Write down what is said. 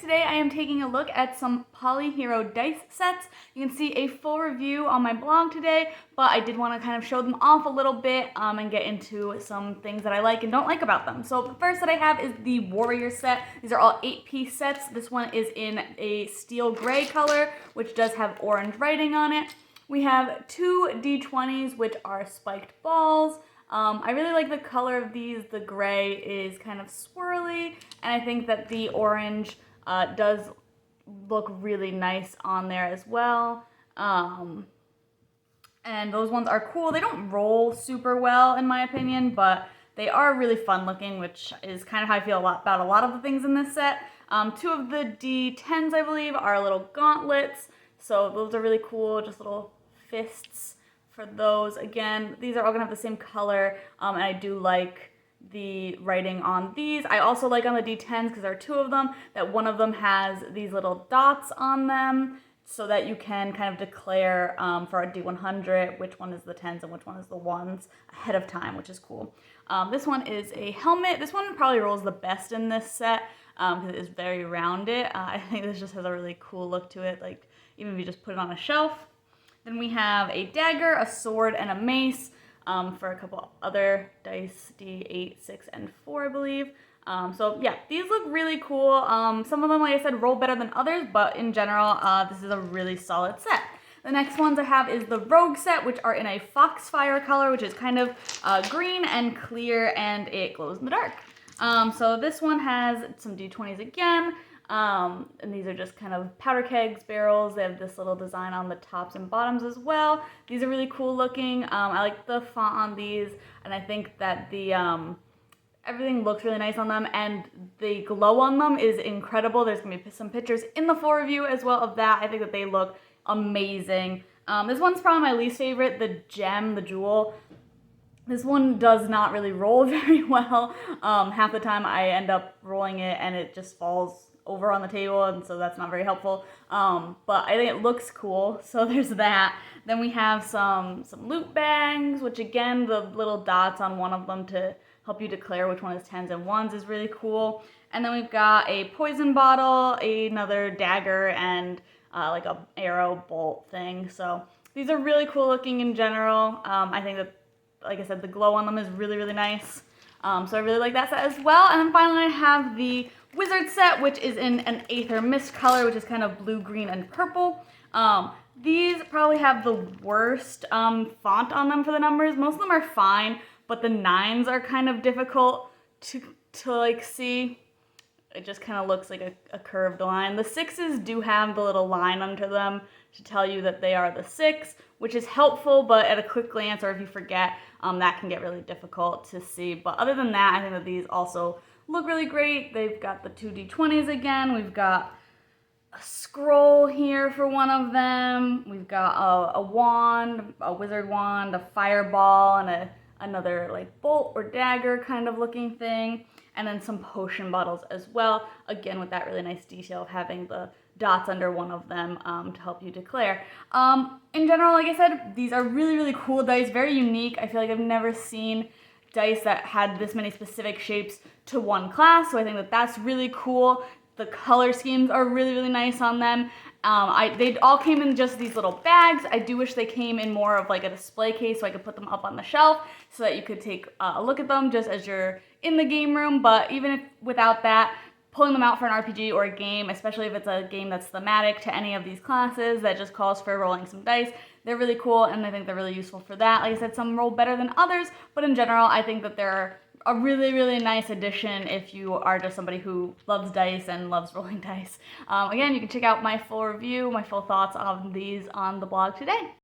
Today I am taking a look at some PolyHero dice sets. You can see a full review on my blog today, but I did want to kind of show them off a little bit and get into some things that I like and don't like about them. So the first that I have is the Warrior set. These are all 8-piece sets. This one is in a steel gray color, which does have orange writing on it. We have two D20s, which are spiked balls. I really like the color of these. The gray is kind of swirly, and I think that the orange does look really nice on there as well. And those ones are cool. They don't roll super well, in my opinion, but they are really fun looking, which is kind of how I feel about a lot of the things in this set. Two of the D10s, I believe, are little gauntlets, so those are really cool, just little fists for those. Again, these are all gonna have the same color, and I do like the writing on these. I also like on the D10s, because there are two of them, that one of them has these little dots on them so that you can kind of declare for a D100 which one is the 10s and which one is the 1s ahead of time, which is cool. This one is a helmet. This one probably rolls the best in this set because it is very rounded. I think this just has a really cool look to it, like even if you just put it on a shelf. Then we have a dagger, a sword, and a mace for a couple other dice, D8, 6, and 4, I believe. So yeah, these look really cool. Some of them, like I said, roll better than others, but in general, this is a really solid set. The next ones I have is the Rogue set, which are in a foxfire color, which is kind of green and clear, and it glows in the dark. So this one has some D20s again. And these are just kind of powder kegs, barrels. They have this little design on the tops and bottoms as well. These are really cool looking. I like the font on these, and I think that the everything looks really nice on them, and the glow on them is incredible. There's gonna be some pictures in the full review as well of that. I think that they look amazing. This one's probably my least favorite, the gem, the jewel. This one does not really roll very well. Half the time I end up rolling it and it just falls over on the table, and so that's not very helpful. But I think it looks cool, so there's that. Then we have some loot bags, which again, the little dots on one of them to help you declare which one is 10s and 1s is really cool. And then we've got a poison bottle, another dagger, and like a arrow bolt thing. So these are really cool looking in general. I think that, like I said, the glow on them is really, really nice. So I really like that set as well. And then finally I have the Wizard set, which is in an Aether Mist color, which is kind of blue, green, and purple. These probably have the worst font on them for the numbers. Most of them are fine, but the 9s are kind of difficult to like see. It just kind of looks like a curved line. The 6s do have the little line under them to tell you that they are the 6, which is helpful, but at a quick glance, or if you forget, that can get really difficult to see. But other than that, I think that these also look really great. They've got the two D20s again. We've got a scroll here for one of them. We've got a wand, a wizard wand, a fireball, and another like bolt or dagger kind of looking thing. And then some potion bottles as well. Again, with that really nice detail of having the dots under one of them to help you declare. In general, like I said, these are really, really cool dice, very unique. I feel like I've never seen dice that had this many specific shapes to one class, so I think that that's really cool. The color schemes are really, really nice on them. They all came in just these little bags. I do wish they came in more of like a display case so I could put them up on the shelf so that you could take a look at them just as you're in the game room. But even if without that, pulling them out for an RPG or a game, especially if it's a game that's thematic to any of these classes that just calls for rolling some dice, they're really cool, and I think they're really useful for that. Like I said, some roll better than others, but in general, I think that they're a really, really nice addition if you are just somebody who loves dice and loves rolling dice. Again, you can check out my full review, my full thoughts on these on the blog today.